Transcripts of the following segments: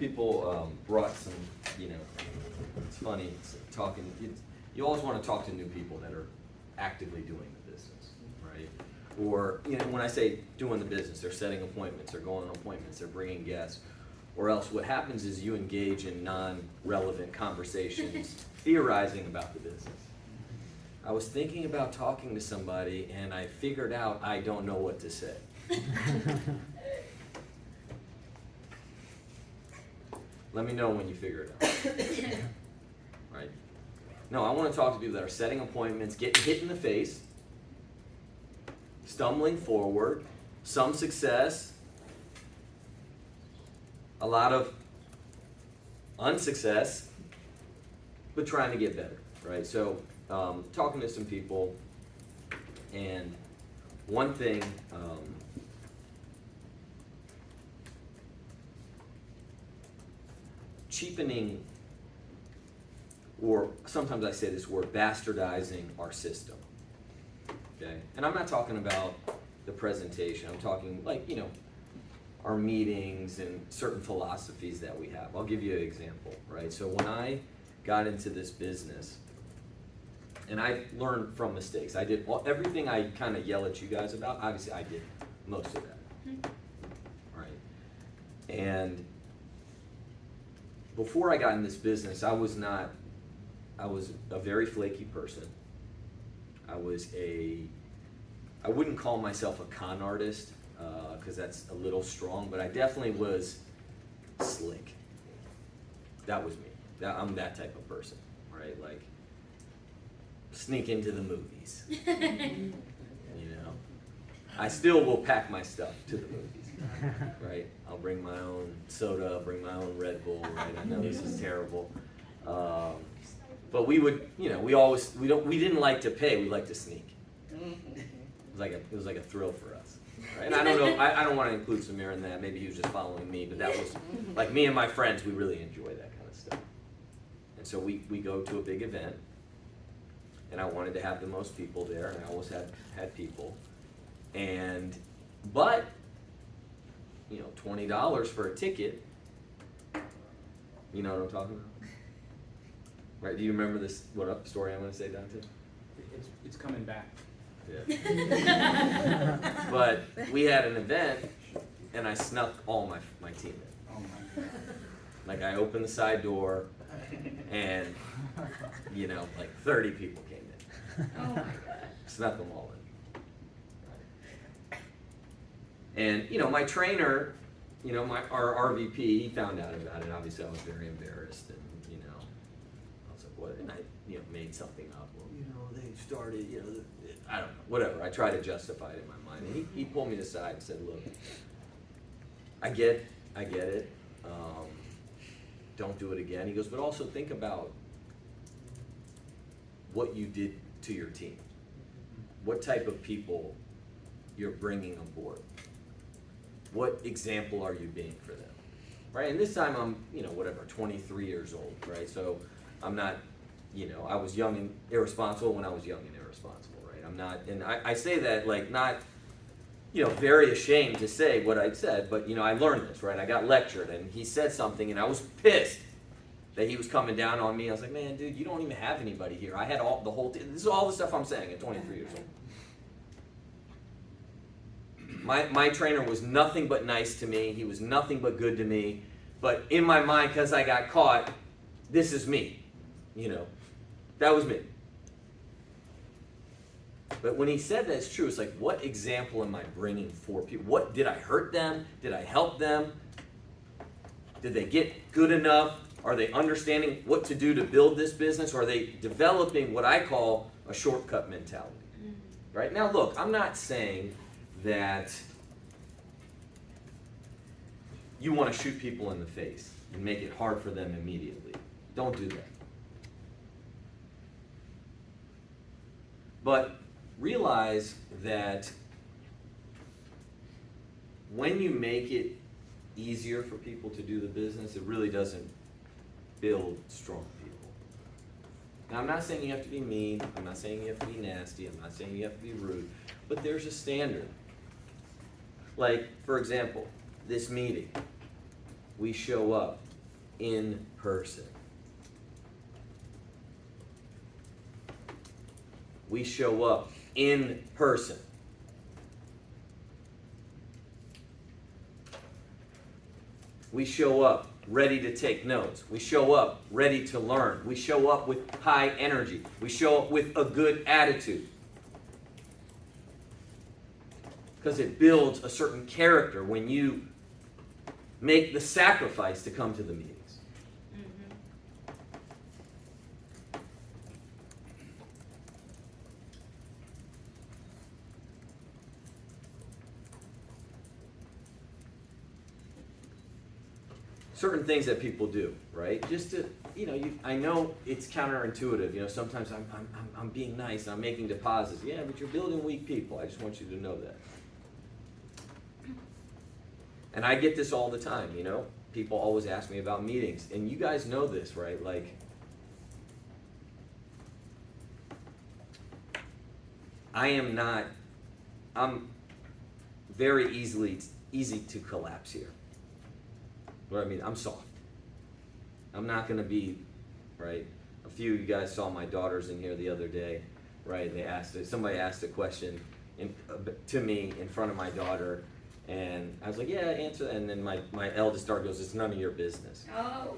people brought some, it's funny, you always want to talk to new people that are actively doing the business, right? Or, when I say doing the business, they're setting appointments, they're going on appointments, they're bringing guests. Or else what happens is you engage in non-relevant conversations, theorizing about the business. I was thinking about talking to somebody and I figured out I don't know what to say. Let me know when you figure it out. Right? No, I want to talk to people that are setting appointments, getting hit in the face, stumbling forward, some success, a lot of unsuccess, but trying to get better, right? So, talking to some people, and one thing, cheapening, or sometimes I say this word, bastardizing our system, okay? And I'm not talking about the presentation, I'm talking like, our meetings and certain philosophies that we have. I'll give you an example, right? So when I got into this business, and I learned from mistakes. I did everything I kind of yell at you guys about, obviously I did most of that, right? And before I got in this business, I was a very flaky person. I wouldn't call myself a con artist, because that's a little strong, but I definitely was slick. That was me. I'm that type of person, right? Like, sneak into the movies. I still will pack my stuff to the movies, right? I'll bring my own soda, bring my own Red Bull, right? I know this is terrible. But we would, we didn't like to pay, we liked to sneak. It was like a thrill for us. Right? And I don't know, I don't want to include Samir in that, maybe he was just following me, but that was, like me and my friends, we really enjoy that kind of stuff. And so we go to a big event, and I wanted to have the most people there, and I always had people. But, $20 for a ticket, you know what I'm talking about? Right, do you remember this, what story I'm going to say, Dante? It's coming back. Yeah. But we had an event, and I snuck all my team in. Oh my God. Like, I opened the side door, and, 30 people came in. Oh my God. Snuck them all in. And, my trainer, our RVP, he found out about it. Obviously, I was very embarrassed, and, I was like, what? And I, made something up. Well, they started, I don't know, whatever. I tried to justify it in my mind. And he pulled me aside and said, look, I get it. Don't do it again. He goes, but also think about what you did to your team. What type of people you're bringing on board. What example are you being for them? Right? And this time I'm, 23 years old, right? So I'm not, I was young and irresponsible when I was young and irresponsible, right? I'm not, and I say that not, very ashamed to say what I said, but, I learned this, right? I got lectured, and he said something, and I was pissed that he was coming down on me. I was like, man, dude, you don't even have anybody here. I had the whole team. This is all the stuff I'm saying at 23 years old. My trainer was nothing but nice to me. He was nothing but good to me. But in my mind, because I got caught, this is me. That was me. But when he said that, it's true. It's like, what example am I bringing for people? What, did I hurt them? Did I help them? Did they get good enough? Are they understanding what to do to build this business? Or are they developing what I call a shortcut mentality? Right? Now, look, I'm not saying that you want to shoot people in the face and make it hard for them immediately. Don't do that. But realize that when you make it easier for people to do the business, it really doesn't build strong people. Now, I'm not saying you have to be mean. I'm not saying you have to be nasty. I'm not saying you have to be rude. But there's a standard. Like, for example, this meeting. We show up. in person. We show up in person. We show up ready to take notes. We show up ready to learn. We show up with high energy. We show up with a good attitude. Because it builds a certain character when you make the sacrifice to come to the meetings. Certain things that people do, right? Just to, I know it's counterintuitive. Sometimes I'm being nice and I'm making deposits. Yeah, but you're building weak people. I just want you to know that. And I get this all the time, People always ask me about meetings. And you guys know this, right? Like, I'm very easy to collapse here. What I mean, I'm soft. I'm not going to be, right? A few of you guys saw my daughters in here the other day, right? Somebody asked a question to me in front of my daughter, and I was like, yeah, answer. And then my eldest daughter goes, it's none of your business. Oh.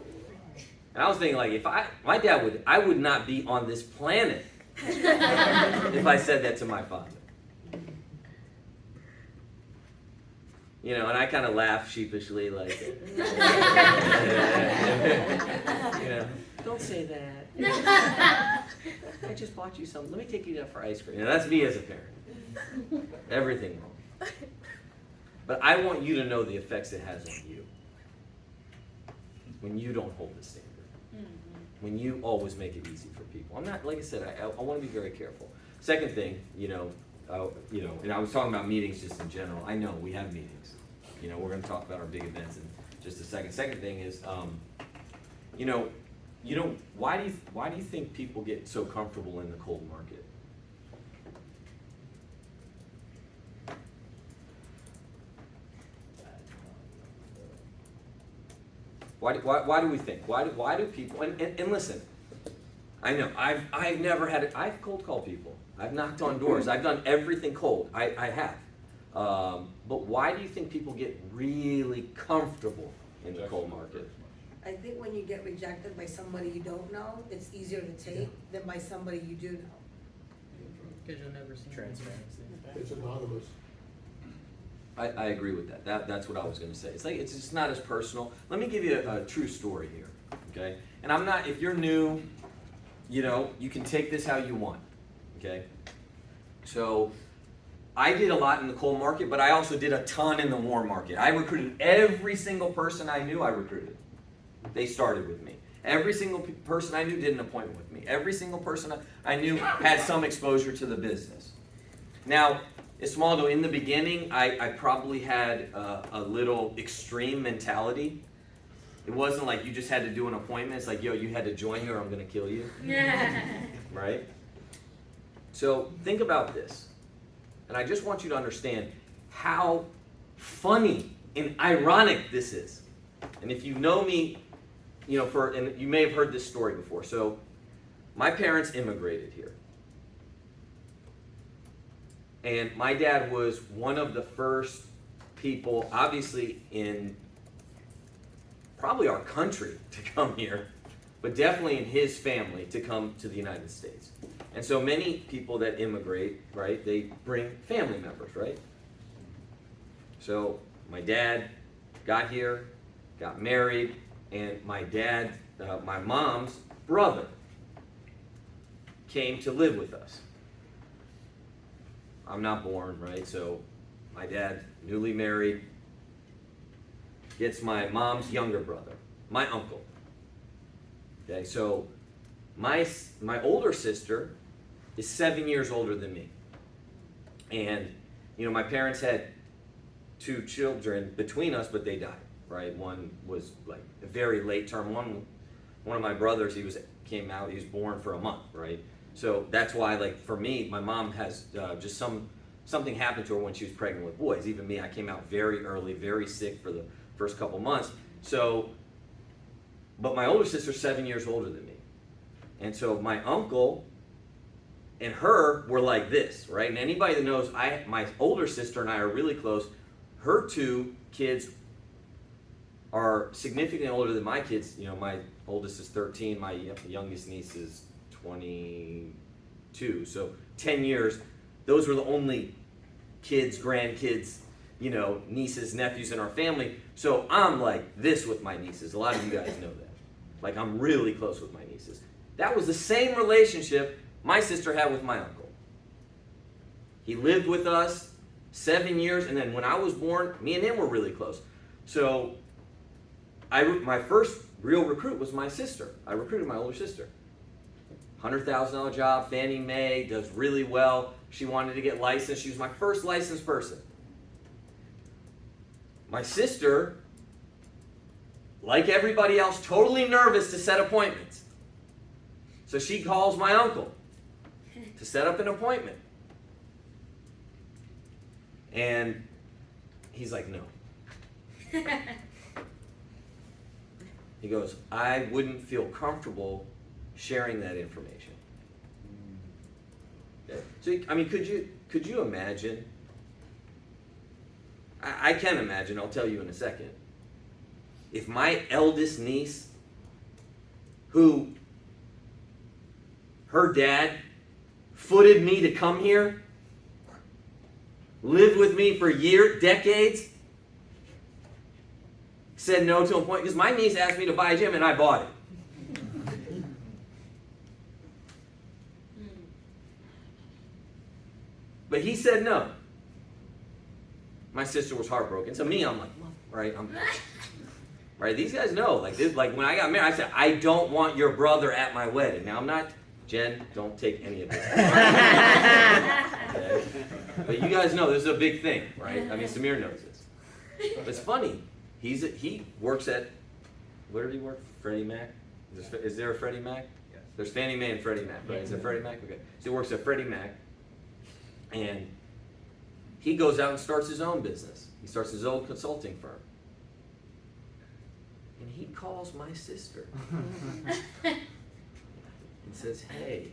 And I was thinking, like, I would not be on this planet if I said that to my father. And I kind of laugh sheepishly, like, don't say that. I just bought you something. Let me take you out for ice cream. That's me as a parent. Everything wrong. But I want you to know the effects it has on you when you don't hold the standard. When you always make it easy for people. I'm not, like I said, I want to be very careful. Second thing, and I was talking about meetings just in general. I know we have meetings. We're going to talk about our big events in just a second. Second thing is, why do you think people get so comfortable in the cold market? Why do we think? Why do people? And listen, I know I've never had it. I've cold called people. I've knocked on doors. I've done everything cold. I have. But why do you think people get really comfortable in the cold market? I think when you get rejected by somebody you don't know, it's easier to take than by somebody you do know. Because you'll never see Transparency. It's anonymous. I agree with that. That's what I was going to say. It's just not as personal. Let me give you a true story here, okay? And I'm not, if you're new, you can take this how you want, okay? So I did a lot in the cold market, but I also did a ton in the warm market. I recruited every single person I knew. I recruited. They started with me. Every single person I knew did an appointment with me. Every single person I knew had some exposure to the business. Now, Esmaldo, in the beginning, I probably had a little extreme mentality. It wasn't like you just had to do an appointment. It's like, yo, you had to join here or I'm going to kill you. Right? So think about this. And I just want you to understand how funny and ironic this is. And if you know me, and you may have heard this story before. So my parents immigrated here. And my dad was one of the first people, obviously in probably our country, to come here, but definitely in his family to come to the United States. And so many people that immigrate, right, they bring family members, right? So my dad got here, got married, and my mom's brother came to live with us. I'm not born, right? So my dad, newly married, gets my mom's younger brother, my uncle. Okay, so my older sister is 7 years older than me. And, my parents had 2 children between us, but they died, right? One was like a very late term. One of my brothers, he was born for a month, right? So that's why, like, for me, my mom has just something happened to her when she was pregnant with boys. Even me, I came out very early, very sick for the first couple months. So But my older sister's 7 years older than me. And so my uncle and her were like this, right? And anybody that knows, my older sister and I are really close. Her two kids are significantly older than my kids. You know, my oldest is 13, my youngest niece is 22. So 10 years, those were the only kids, grandkids, you know, nieces, nephews in our family. So I'm like this with my nieces. A lot of you guys know that. Like, I'm really close with my nieces. That was the same relationship my sister had with my uncle. He lived with us 7 years, and then when I was born, me and him were really close. So my first real recruit was my sister. I recruited my older sister. $100,000 job, Fannie Mae, does really well. She wanted to get licensed. She was my first licensed person. My sister, like everybody else, totally nervous to set appointments. So she calls my uncle to set up an appointment. And he's like, no. He goes, I wouldn't feel comfortable sharing that information. Okay. So, I mean, could you imagine? I can imagine, I'll tell you in a second. If my eldest niece, who her dad footed me to come here, lived with me for decades, said no to a point, because my niece asked me to buy a gym and I bought it. But he said no. My sister was heartbroken. So me, I'm like, right? Right? These guys know. Like when I got married, I said, I don't want your brother at my wedding. Now I'm not, Jen, don't take any of this. Okay? But you guys know this is a big thing, right? I mean, Samir knows this. But it's funny. He works at, where did he work? Freddie Mac? Is there a Freddie Mac? Yes. There's Fannie Mae and Freddie Mac, right? Is there Freddie Mac? Okay. So he works at Freddie Mac. And he goes out and starts his own business. He starts his own consulting firm. And he calls my sister and says, hey,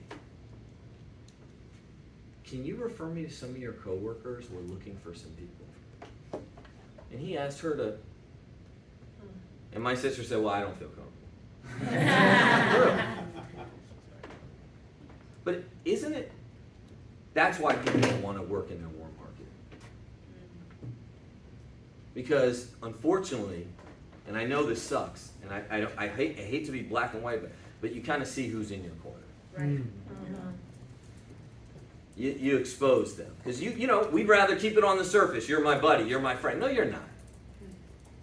can you refer me to some of your coworkers? We're looking for some people. And he asked her to, and my sister said, well, I don't feel comfortable. But isn't it? That's why people don't want to work in their warm market. Because unfortunately, and I know this sucks, and I hate to be black and white, but you kind of see who's in your corner. Right. You expose them. Because you know, we'd rather keep it on the surface. You're my buddy, you're my friend. No, you're not.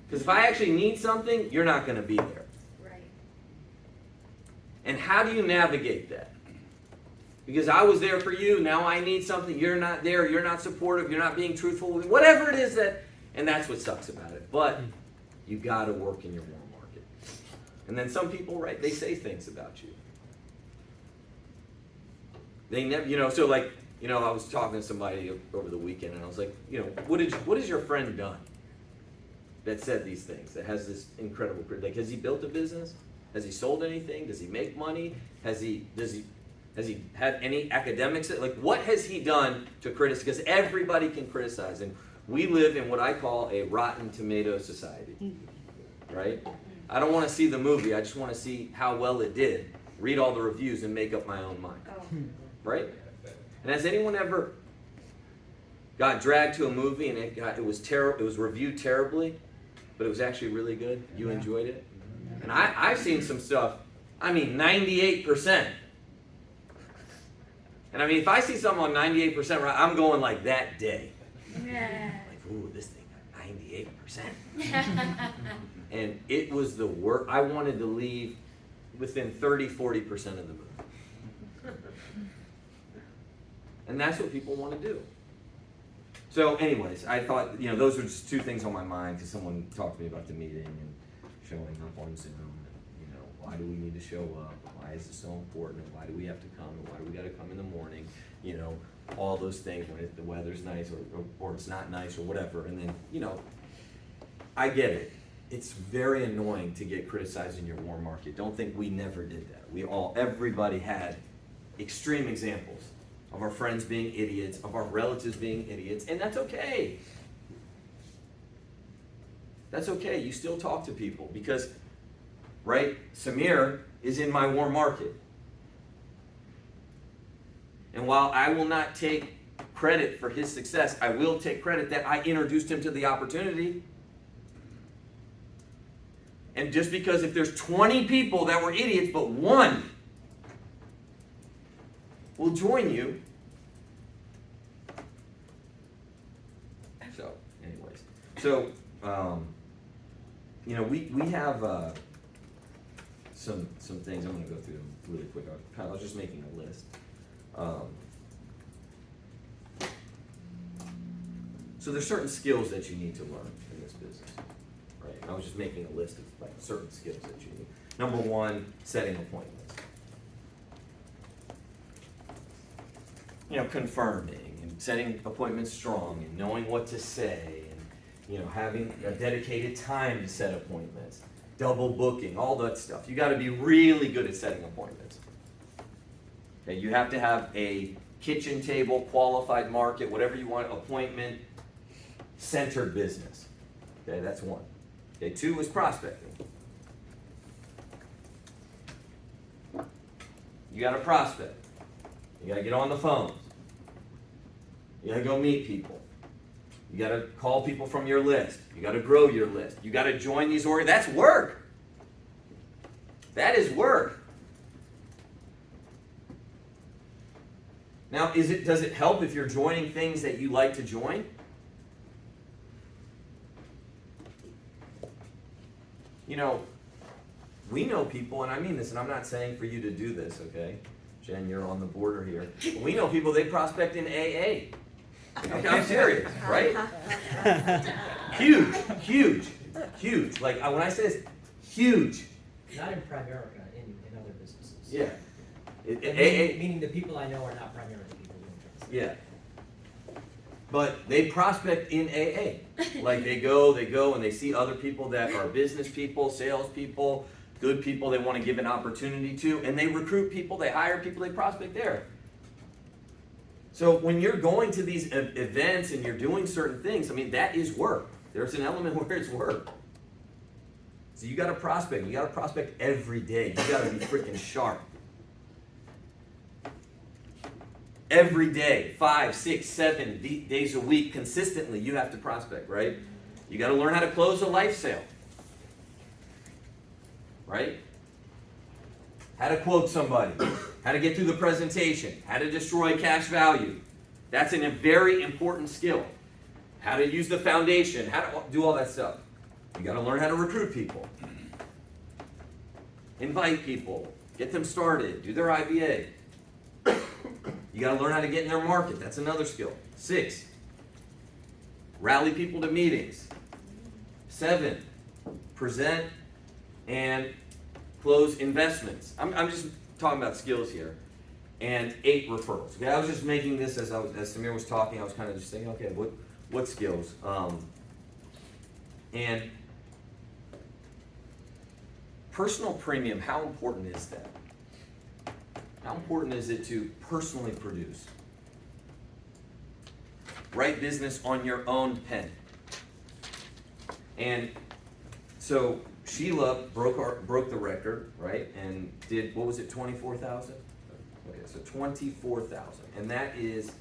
Because if I actually need something, you're not going to be there. Right. And how do you navigate that? Because I was there for you, now I need something, you're not there, you're not supportive, you're not being truthful, whatever it is that, and that's what sucks about it. But you gotta work in your warm market. And then some people, right, they say things about you. They never, you know, so like, you know, I was talking to somebody over the weekend and I was like, you know, what has your friend done that said these things, that has this incredible, like, has he built a business? Has he sold anything? Does he make money? Has he had any academics? Like, what has he done to criticize? Because everybody can criticize. And we live in what I call a rotten tomato society, right? I don't want to see the movie. I just want to see how well it did. Read all the reviews and make up my own mind, right? And has anyone ever got dragged to a movie and it was terrible? It was reviewed terribly, but it was actually really good. You enjoyed it, and I've seen some stuff. I mean, 98%. And I mean, if I see something on 98%, right, I'm going like that day. Yeah. Like, ooh, this thing got 98%. And it was the worst. I wanted to leave within 30-40% of the movie. And that's what people want to do. So anyways, I thought, you know, those were just two things on my mind because someone talked to me about the meeting and showing up on Zoom. And, you know, why do we need to show up? Why is this so important? And why do we have to come? And why do we got to come in the morning? You know, all those things when the weather's nice or it's not nice or whatever. And then, you know, I get it. it's very annoying to get criticized in your warm market. Don't think we never did that. Everybody had extreme examples of our friends being idiots, of our relatives being idiots, and that's okay. That's okay. You still talk to people because, right, Samir is in my warm market. And while I will not take credit for his success, I will take credit that I introduced him to the opportunity. And just because if there's 20 people that were idiots, but one will join you. So, anyways. So, we have some things. I'm going to go through them really quick. I was just making a list. So there's certain skills that you need to learn in this business, right? I was just making a list of like certain skills that you need. Number one, setting appointments. Confirming and setting appointments strong and knowing what to say and, having a dedicated time to set appointments, double booking, all that stuff. You got to be really good at setting appointments. Okay, you have to have a kitchen table, qualified market, whatever you want, appointment, centered business. Okay, that's one. Okay, two is prospecting. You got to prospect. You got to get on the phones. You got to go meet people. You got to call people from your list. You got to grow your list. You got to join these that's work. That is work. Now, does it help if you're joining things that you like to join? We know people, and I mean this, and I'm not saying for you to do this, okay? Jen, you're on the border here. But we know people, they prospect in AA. Okay, I'm serious, right? Huge. Like, when I say this, huge. Not in Primerica, in other businesses. Yeah. Meaning the people I know are not Primerica people doing trust. Yeah. But they prospect in AA. Like they go and they see other people that are business people, sales people, good people they want to give an opportunity to, and they recruit people, they hire people, they prospect there. So when you're going to these events and you're doing certain things, that is work. There's an element where it's work. So you got to prospect. You got to prospect every day. You got to be freaking sharp. Every day, 5, 6, 7 days a week, consistently, you have to prospect, right? You got to learn how to close a life sale, right? How to quote somebody, how to get through the presentation, how to destroy cash value. That's a very important skill. How to use the foundation, how to do all that stuff. You got to learn how to recruit people, invite people, get them started, do their IBA. You got to learn how to get in their market. That's another skill. 6, rally people to meetings. 7, present and close investments. I'm just talking about skills here. And 8, referrals. Okay, I was just making this as Samir was talking. I was kind of just thinking, okay, what skills? And personal premium. How important is that? How important is it to personally produce? Write business on your own pen. And so Sheila broke the record, right? And did, what was it, 24,000? Okay, so 24,000. And that is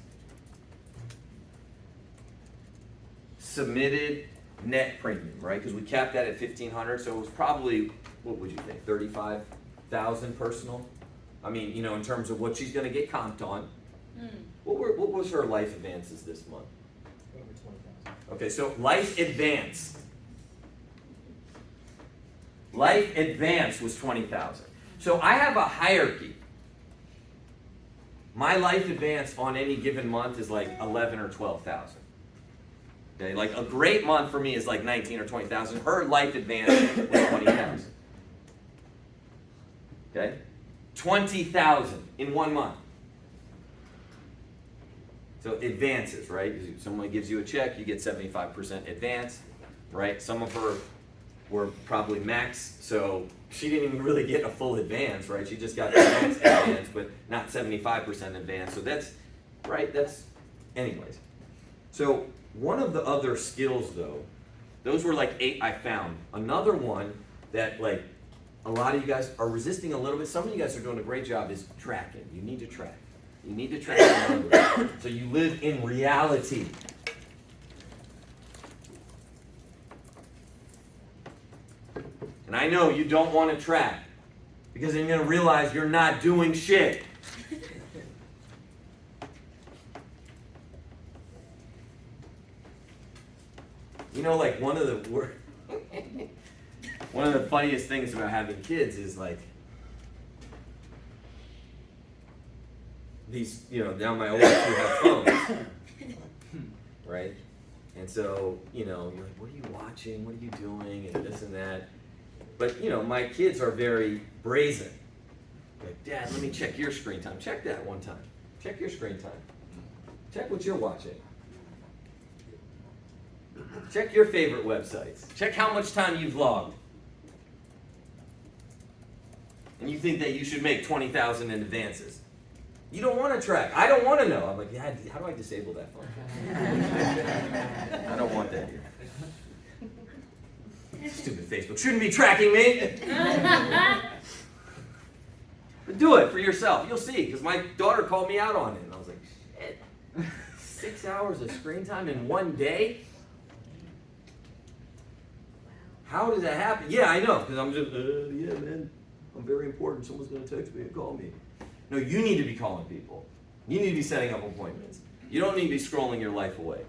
submitted net premium, right? Because we capped that at 1,500, so it was probably, what would you think, 35,000 personal? In terms of what she's going to get comped on. What was her life advances this month? Over 20,000. Okay, so life advance. Life advance was 20,000. So I have a hierarchy. My life advance on any given month is like 11 or 12,000. Okay, like a great month for me is like 19 or 20,000. Her life advance was 20,000. Okay? 20,000 in 1 month. So advances, right? Someone gives you a check, you get 75% advance, right? Some of her were probably max, so she didn't even really get a full advance, right? She just got the max advance, but not 75% advance. So that's, right, anyways. So one of the other skills though, those were like 8 I found. Another one that like a lot of you guys are resisting a little bit, some of you guys are doing a great job, is tracking. You need to track. You need to track your numbers. So you live in reality. And I know you don't want to track because then you're going to realize you're not doing shit. You know, like one of the funniest things about having kids is like these, you know, now my oldest two have phones, right? And so, you know, you're like, what are you watching? What are you doing? And this and that. But, you know, my kids are very brazen. Like, Dad, let me check your screen time. Check that one time. Check your screen time. Check what you're watching. Check your favorite websites. Check how much time you've logged. And you think that you should make 20,000 in advances. You don't want to track. I don't want to know. I'm like, yeah, how do I disable that phone? I don't want that here. Stupid Facebook shouldn't be tracking me. But do it for yourself. You'll see. Because my daughter called me out on it. And I was like, shit. 6 hours of screen time in one day? How does that happen? Yeah, I know. Because I'm just, yeah, man. I'm very important. Someone's going to text me and call me. No, you need to be calling people. You need to be setting up appointments. You don't need to be scrolling your life away.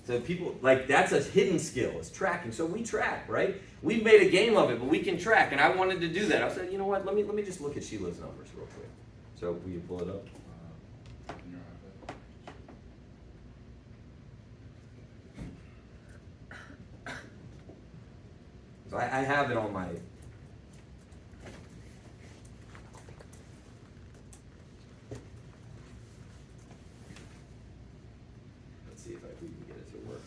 So people, like, that's a hidden skill, is tracking. So we track, right? We've made a game of it, but we can track. And I wanted to do that. I said, you know what? Let me just look at Sheila's numbers real quick. So will you pull it up? So I have it on my... Let's see if we can get it to work.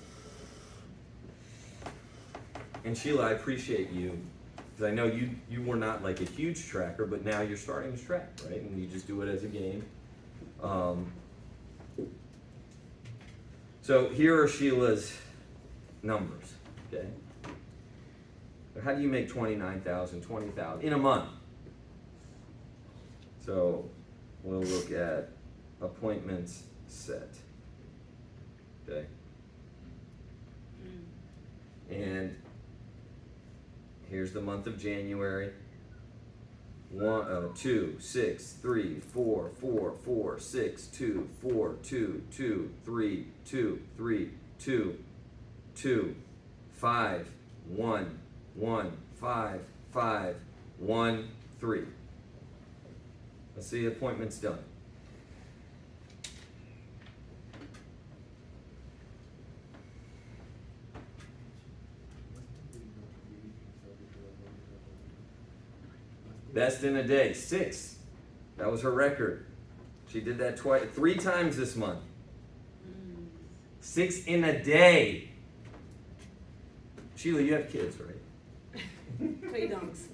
And Sheila, I appreciate you, because I know you were not like a huge tracker, but now you're starting to track, right? And you just do it as a game. So here are Sheila's numbers, okay? How do you make 29,000, 20,000 in a month? So we'll look at appointments set. Okay. And here's the month of January. 1, 2, 6, 3, 4, 4, 4, 6, 2, 4, 2, 2, 3, 2, 3, 2, 2, 5, 1, 1, 5, 5, 1, 3. Let's see appointments done. Best in a day, 6. That was her record. She did that 3 times this month. 6 in a day. Sheila, you have kids, right? 3 dogs.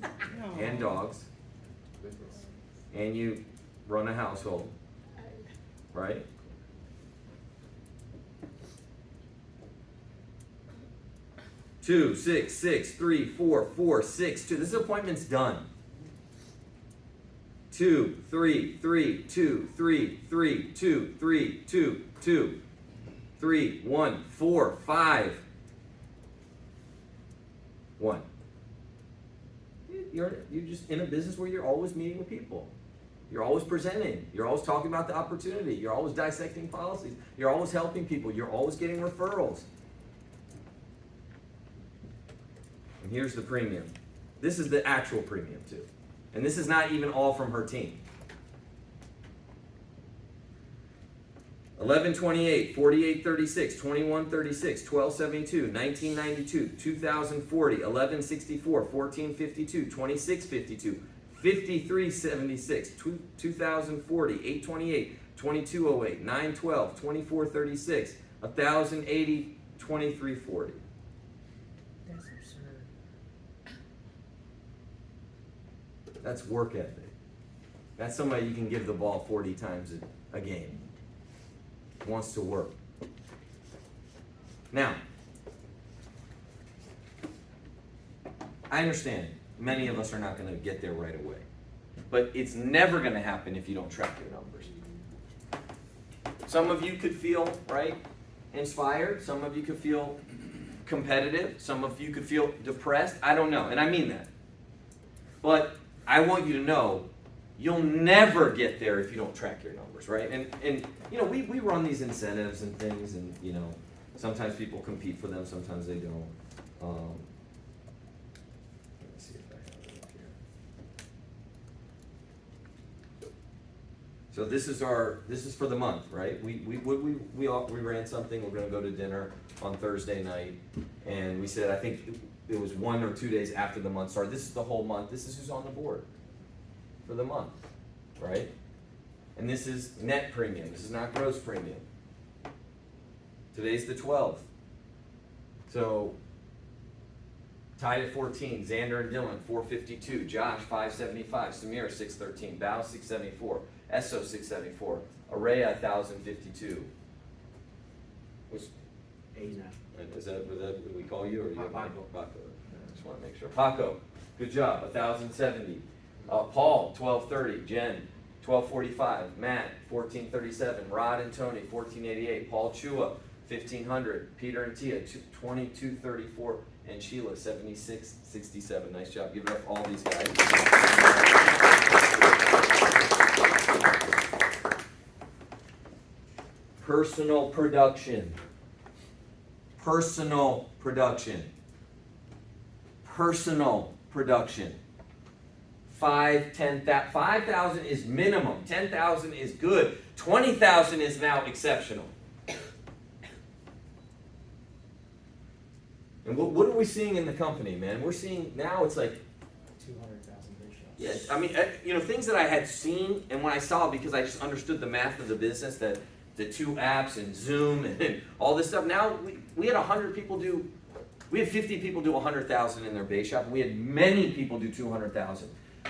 And dogs. And you run a household, right? Two, 6, 6, 3, 4, 4, 6, 2. This appointment's done. 2, 3, 3, 2, 3, 3, 2, 3, 2, 2, 3, 1, 4, 5, 1. You're just in a business where you're always meeting with people. You're always presenting. You're always talking about the opportunity. You're always dissecting policies. You're always helping people. You're always getting referrals. And here's the premium. This is the actual premium too. And this is not even all from her team. 1128, 4836, 2136, 1272, 1992, 2040, 1164, 1452, 2652, 5376, 2040, 828, 2208, 912, 2436, 1080, 2340. That's absurd. That's work ethic. That's somebody you can give the ball 40 times a game. Wants to work. Now, I understand many of us are not going to get there right away. But it's never going to happen if you don't track your numbers. Some of you could feel, right, inspired. Some of you could feel competitive. Some of you could feel depressed. I don't know, and I mean that. But I want you to know you'll never get there if you don't track your numbers, right? And you know, we run these incentives and things, and you know, sometimes people compete for them, sometimes they don't. Let me see if I have it up here. So this is for the month, right? We ran something. We're going to go to dinner on Thursday night, and we said I think it was 1 or 2 days after the month started. This is the whole month. This is who's on the board for the month, right? And this is net premium. This is not gross premium. Today's the 12th. So tied at 14, Xander and Dylan 452, Josh 575, Samir 613, Bao 674, Esso 674, Araya 1052. Which A's now. is that what we call you or you? Paco. Paco. I just want to make sure. Paco, good job, 1070. Paul 1230, Jen 1245, Matt 1437, Rod and Tony 1488, Paul Chua 1500, Peter and Tia 2234, and Sheila 7667. Nice job. Give it up all these guys. Personal production. Personal production. Personal production. 5,000 is minimum. 10,000 is good. 20,000 is now exceptional. And what are we seeing in the company, man? We're seeing now it's like 200,000 big shots. yeah, I mean, you know, things that I had seen, and when I saw, because I just understood the math of the business, that the 2 apps and Zoom and all this stuff. Now we had 100 people do, we had 50 people do 100,000 in their base shop, and we had many people do 200,000.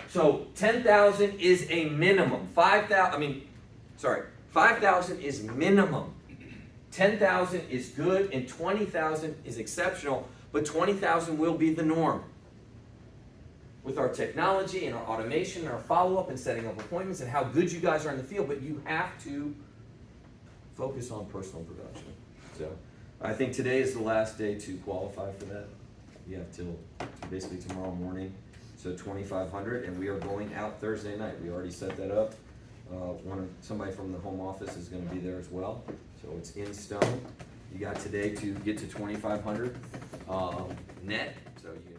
So 10,000 is a minimum. 5,000 is minimum. 10,000 is good, and 20,000 is exceptional, but 20,000 will be the norm. With our technology and our automation and our follow-up and setting up appointments and how good you guys are in the field, but you have to focus on personal production. So I think today is the last day to qualify for that. You have till basically tomorrow morning. So 2,500, and we are going out Thursday night. We already set that up. Somebody from the home office is going to be there as well. So it's in stone. You got today to get to 2,500 net. So you